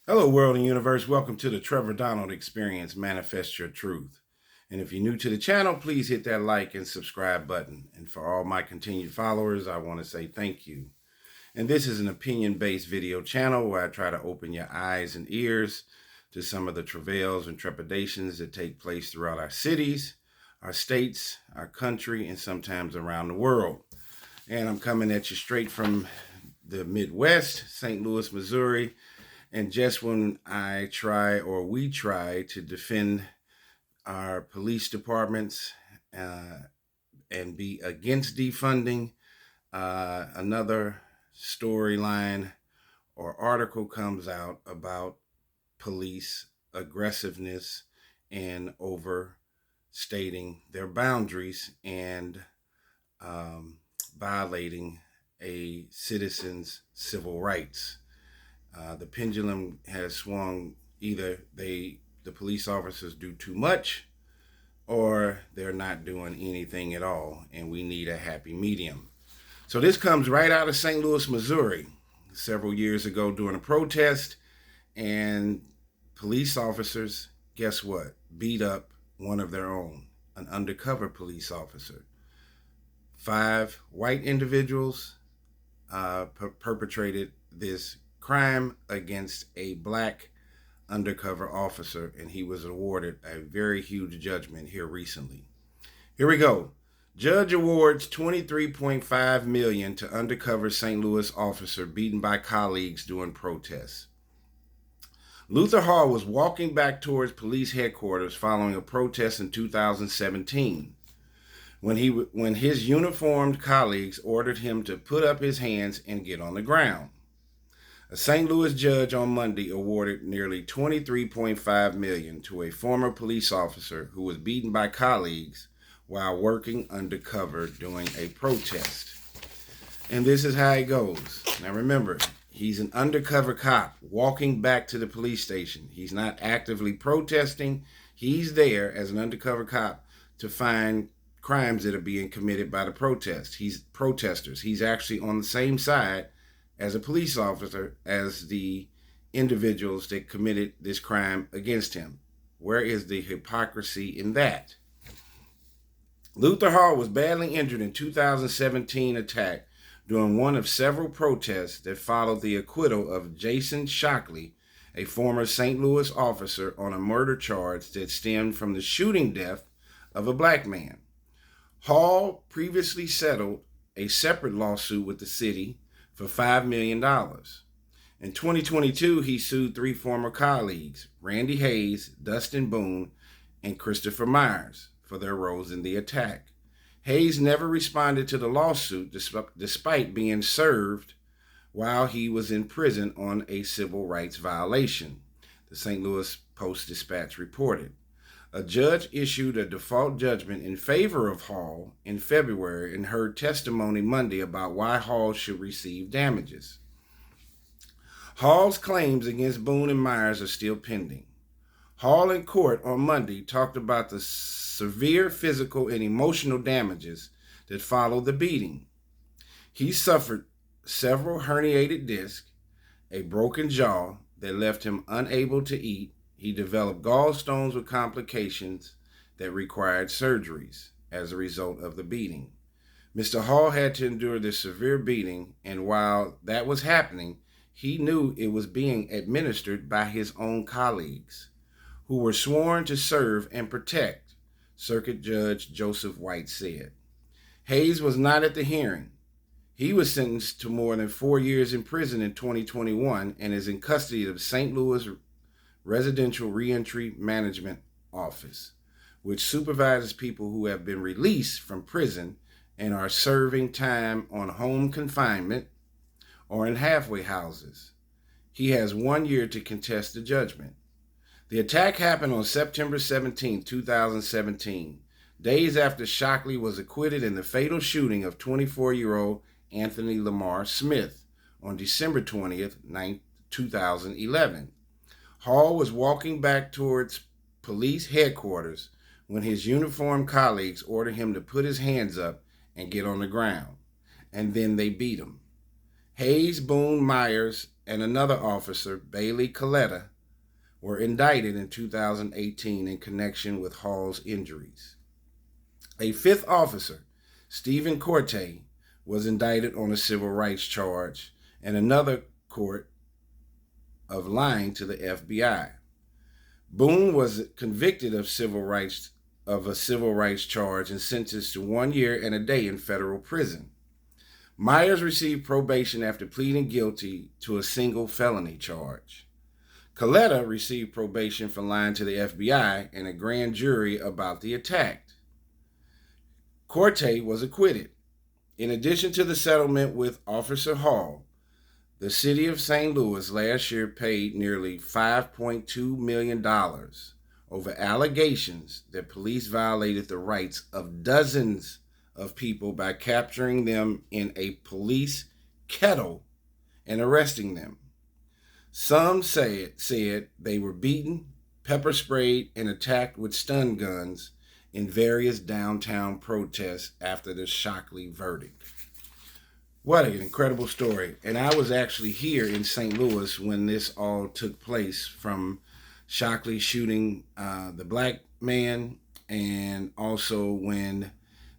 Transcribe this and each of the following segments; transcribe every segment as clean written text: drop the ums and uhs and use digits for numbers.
Hello, world and universe. Welcome to the Trevor Donald Experience, Manifest Your Truth. And if you're new to the channel, please hit that like and subscribe button. And for all my continued followers, I want to say thank you. And this is an opinion-based video channel where I try to open your eyes and ears to some of the travails and trepidations that take place throughout our cities, our states, our country, and sometimes around the world. And I'm coming at you straight from the Midwest, St. Louis, Missouri. And just when we try to defend our police departments and be against defunding, another storyline or article comes out about police aggressiveness and overstating their boundaries and violating a citizen's civil rights. The pendulum has swung. Either the police officers do too much or they're not doing anything at all, and we need a happy medium. So this comes right out of St. Louis, Missouri, several years ago during a protest, and police officers, guess what, beat up one of their own, an undercover police officer. 5 white individuals perpetrated this crime against a black undercover officer, and he was awarded a very huge judgment here recently. Here we go. Judge awards $23.5 million to undercover St. Louis officer beaten by colleagues during protests. Luther Hall was walking back towards police headquarters following a protest in 2017 when his uniformed colleagues ordered him to put up his hands and get on the ground. A St. Louis judge on Monday awarded nearly $23.5 million to a former police officer who was beaten by colleagues while working undercover during a protest. And this is how it goes. Now remember, he's an undercover cop walking back to the police station. He's not actively protesting. He's there as an undercover cop to find crimes that are being committed by the protesters. He's actually on the same side as a police officer as the individuals that committed this crime against him. Where is the hypocrisy in that? Luther Hall was badly injured in 2017 attack during one of several protests that followed the acquittal of Jason Shockley, a former St. Louis officer, on a murder charge that stemmed from the shooting death of a black man. Hall previously settled a separate lawsuit with the city for $5 million. In 2022, he sued 3 former colleagues, Randy Hayes, Dustin Boone, and Christopher Myers, for their roles in the attack. Hayes never responded to the lawsuit despite being served while he was in prison on a civil rights violation, the St. Louis Post-Dispatch reported. A judge issued a default judgment in favor of Hall in February and heard testimony Monday about why Hall should receive damages. Hall's claims against Boone and Myers are still pending. Hall in court on Monday talked about the severe physical and emotional damages that followed the beating. He suffered several herniated discs, a broken jaw that left him unable to eat. He developed gallstones with complications that required surgeries as a result of the beating. Mr. Hall had to endure this severe beating, and while that was happening, he knew it was being administered by his own colleagues, who were sworn to serve and protect, Circuit Judge Joseph White said. Hayes was not at the hearing. He was sentenced to more than 4 years in prison in 2021 and is in custody of the St. Louis Residential Reentry Management Office, which supervises people who have been released from prison and are serving time on home confinement or in halfway houses. He has 1 year to contest the judgment. The attack happened on September 17, 2017, days after Shockley was acquitted in the fatal shooting of 24-year-old Anthony Lamar Smith on December 20th, 2011. Hall was walking back towards police headquarters when his uniformed colleagues ordered him to put his hands up and get on the ground, and then they beat him. Hayes, Boone, Myers, and another officer, Bailey Coletta, were indicted in 2018 in connection with Hall's injuries. A fifth officer, Stephen Corte, was indicted on a civil rights charge and another court of lying to the FBI. Boone was convicted of a civil rights charge and sentenced to 1 year and a day in federal prison. Myers received probation after pleading guilty to a single felony charge. Coletta received probation for lying to the FBI and a grand jury about the attack. Corte was acquitted. In addition to the settlement with Officer Hall, the city of St. Louis last year paid nearly $5.2 million over allegations that police violated the rights of dozens of people by capturing them in a police kettle and arresting them. Some said they were beaten, pepper sprayed, and attacked with stun guns in various downtown protests after the Shockley verdict. What an incredible story. And I was actually here in St. Louis when this all took place, from Shockley shooting the black man, and also when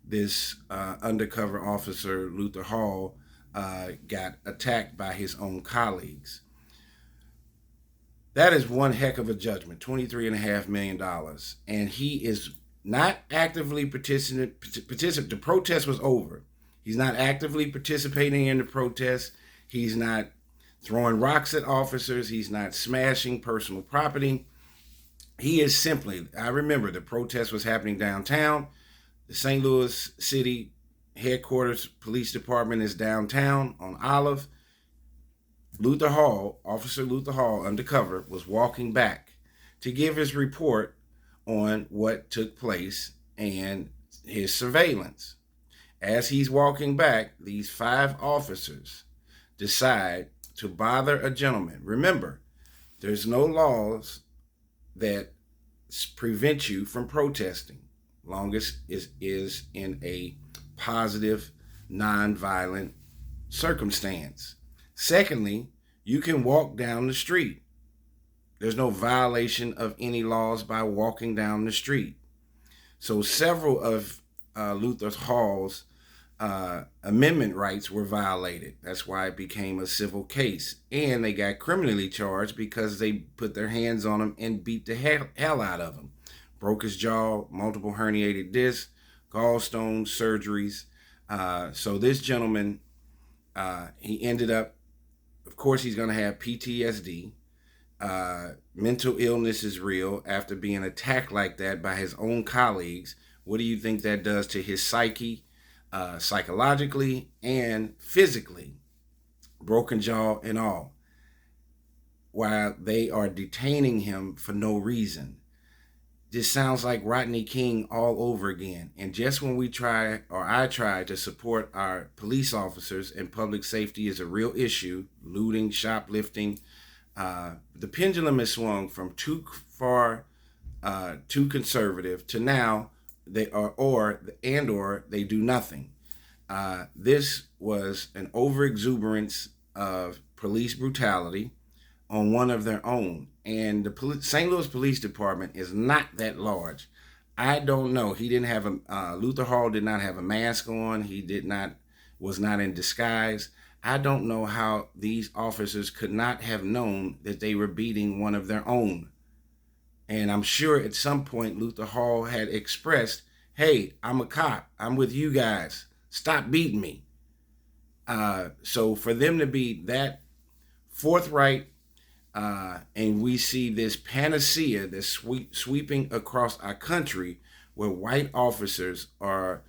this undercover officer, Luther Hall, got attacked by his own colleagues. That is one heck of a judgment, $23.5 million. And he is not actively participating. The protest was over. He's not actively participating in the protest. He's not throwing rocks at officers. He's not smashing personal property. He is simply, I remember the protest was happening downtown. The St. Louis City headquarters police department is downtown on Olive. Officer Luther Hall, undercover, was walking back to give his report on what took place and his surveillance. As he's walking back, these 5 officers decide to bother a gentleman. Remember, there's no laws that prevent you from protesting, long as it is in a positive, non-violent circumstance. Secondly, you can walk down the street. There's no violation of any laws by walking down the street. So several of Luther Hall's amendment rights were violated. That's why it became a civil case. And they got criminally charged because they put their hands on him and beat the hell out of him. Broke his jaw, multiple herniated discs, gallstone surgeries. So this gentleman, he ended up, of course, he's going to have PTSD. Mental illness is real after being attacked like that by his own colleagues. What do you think that does to his psyche, psychologically and physically? Broken jaw and all, while they are detaining him for no reason. This sounds like Rodney King all over again. And just when I try to support our police officers and public safety is a real issue, looting, shoplifting, the pendulum has swung from too far, too conservative, to now they do nothing. This was an overexuberance of police brutality on one of their own. And the St. Louis Police Department is not that large. I don't know. Luther Hall did not have a mask on. Was not in disguise. I don't know how these officers could not have known that they were beating one of their own. And I'm sure at some point Luther Hall had expressed, hey, I'm a cop. I'm with you guys. Stop beating me. So for them to be that forthright, and we see this panacea that's sweeping across our country, where white officers are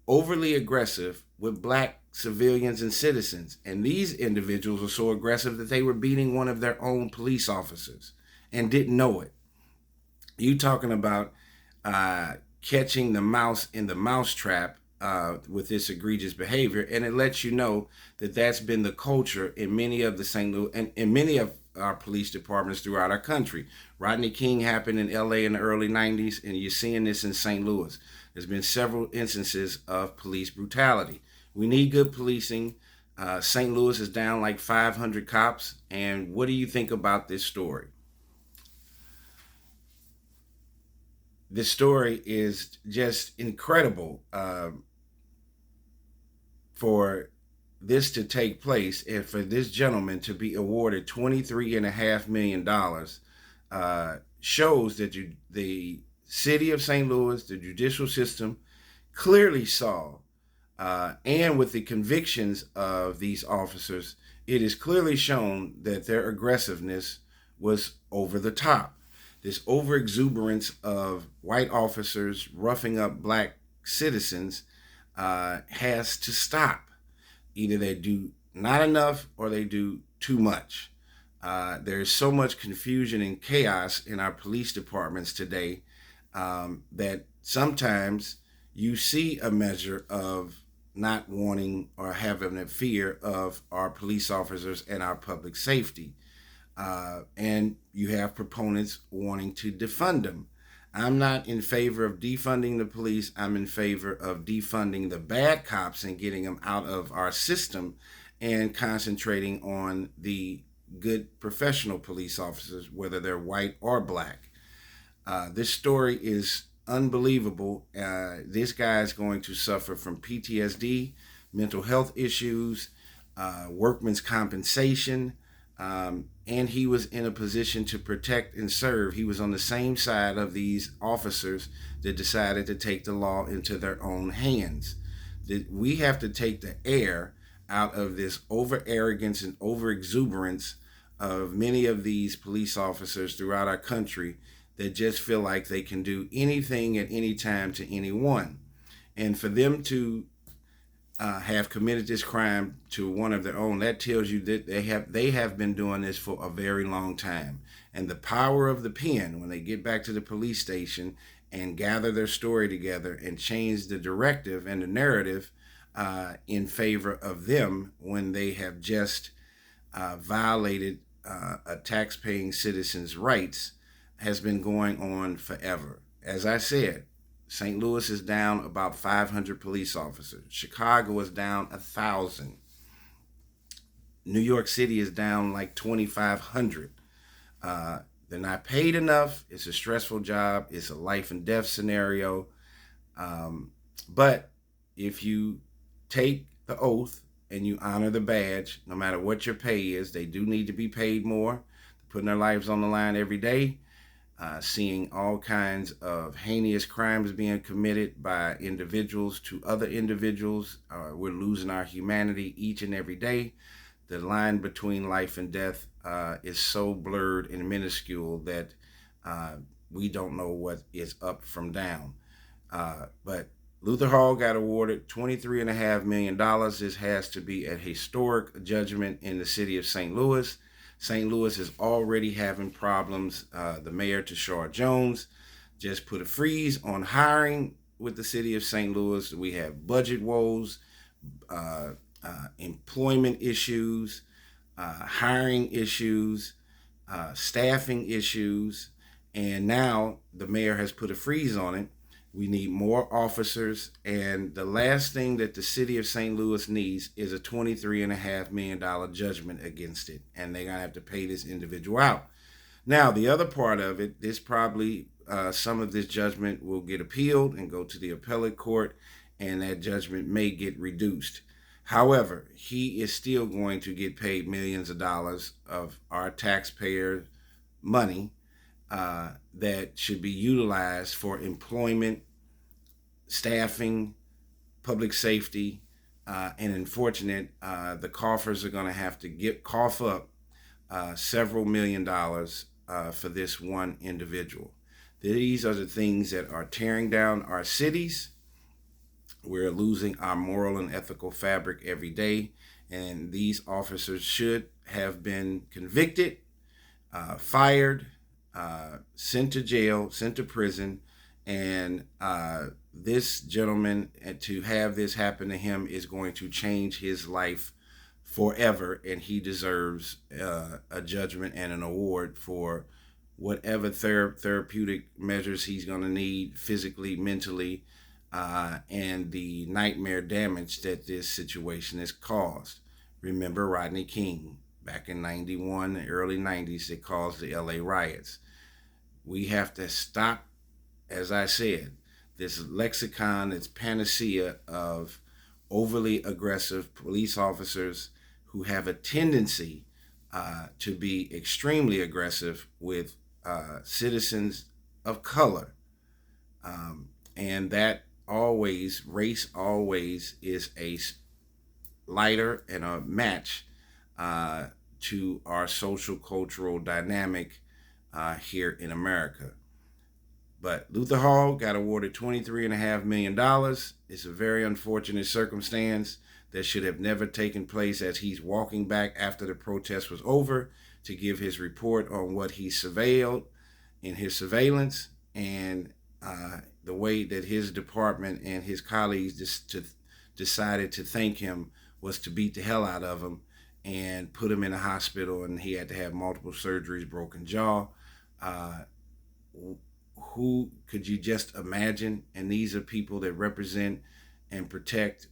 overly aggressive with black civilians and citizens. And these individuals were so aggressive that they were beating one of their own police officers and didn't know it. You talking about catching the mouse in the mousetrap with this egregious behavior, and it lets you know that that's been the culture in many of the St. Louis and in many of our police departments throughout our country. Rodney King happened in LA in the early 90s, and you're seeing this in St. Louis. There's been several instances of police brutality. We need good policing. St. Louis is down like 500 cops. And what do you think about this story? This story is just incredible for this to take place and for this gentleman to be awarded $23.5 million. Shows that the city of St. Louis, the judicial system, clearly saw, and with the convictions of these officers, it is clearly shown that their aggressiveness was over the top. This overexuberance of white officers roughing up black citizens has to stop. Either they do not enough or they do too much. There's so much confusion and chaos in our police departments today that sometimes you see a measure of not wanting or having a fear of our police officers and our public safety. And you have proponents wanting to defund them. I'm not in favor of defunding the police. I'm in favor of defunding the bad cops and getting them out of our system and concentrating on the good professional police officers, whether they're white or black. This story is unbelievable. This guy is going to suffer from PTSD, mental health issues, workman's compensation, and he was in a position to protect and serve. He was on the same side of these officers that decided to take the law into their own hands. That we have to take the air out of this over arrogance and over exuberance of many of these police officers throughout our country that just feel like they can do anything at any time to anyone. And for them to have committed this crime to one of their own, that tells you that they have been doing this for a very long time. And the power of the pen, when they get back to the police station and gather their story together and change the directive and the narrative in favor of them when they have just violated a tax-paying citizen's rights, has been going on forever. As I said, St. Louis is down about 500 police officers. Chicago is down 1,000. New York City is down like 2,500. They're not paid enough. It's a stressful job. It's a life and death scenario. But if you take the oath and you honor the badge, no matter what your pay is, they do need to be paid more. They're putting their lives on the line every day. Seeing all kinds of heinous crimes being committed by individuals to other individuals. We're losing our humanity each and every day. The line between life and death is so blurred and minuscule that we don't know what is up from down. But Luther Hall got awarded $23.5 million. This has to be a historic judgment in the city of St. Louis. St. Louis is already having problems. The mayor, Tashar Jones, just put a freeze on hiring with the city of St. Louis. We have budget woes, employment issues, hiring issues, staffing issues, and now the mayor has put a freeze on it. We need more officers, and the last thing that the city of St. Louis needs is a $23.5 million judgment against it, and they're going to have to pay this individual out. Now, the other part of it, this probably, some of this judgment will get appealed and go to the appellate court, and that judgment may get reduced. However, he is still going to get paid millions of dollars of our taxpayer money that should be utilized for employment, staffing, public safety, and unfortunate, the coffers are going to have to cough up several $1,000,000 for this one individual. These are the things that are tearing down our cities. We're losing our moral and ethical fabric every day, and these officers should have been convicted, fired, sent to jail, sent to prison, and this gentleman, to have this happen to him, is going to change his life forever, and he deserves a judgment and an award for whatever therapeutic measures he's going to need physically, mentally, and the nightmare damage that this situation has caused. Remember Rodney King back in 91, the early 90s, that caused the LA riots. We have to stop, as I said, this lexicon, this panacea of overly aggressive police officers who have a tendency to be extremely aggressive with citizens of color. And that always, race always is a lighter and a match uh, to our social cultural dynamic here in America. But Luther Hall got awarded $23.5 million. It's a very unfortunate circumstance that should have never taken place, as he's walking back after the protest was over to give his report on what he surveilled in his surveillance, and the way that his department and his colleagues decided to thank him was to beat the hell out of him and put him in a hospital, and he had to have multiple surgeries, broken jaw. Uh, who could you just imagine? And these are people that represent and protect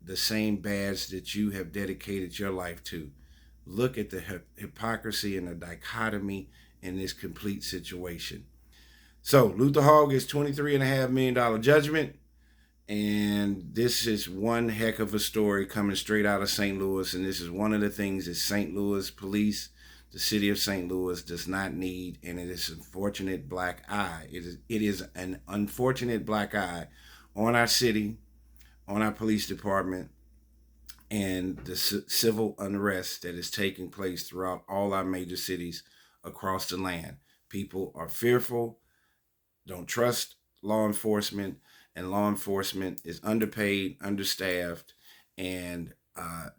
the same badge that you have dedicated your life to. Look at the hypocrisy and the dichotomy in this complete situation. So Luther Hall gets $23.5 million judgment. And this is one heck of a story coming straight out of St. Louis. And this is one of the things that St. Louis police, the city of St. Louis, does not need. And it is an unfortunate black eye. It is an unfortunate black eye on our city, on our police department, and the civil unrest that is taking place throughout all our major cities across the land. People are fearful, don't trust law enforcement, and law enforcement is underpaid, understaffed, and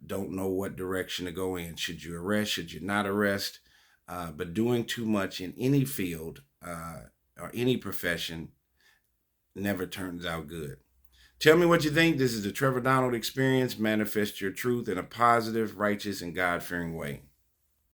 don't know what direction to go in. Should you arrest? Should you not arrest? But doing too much in any field or any profession never turns out good. Tell me what you think. This is the Trevor Donald Experience. Manifest your truth in a positive, righteous, and God-fearing way.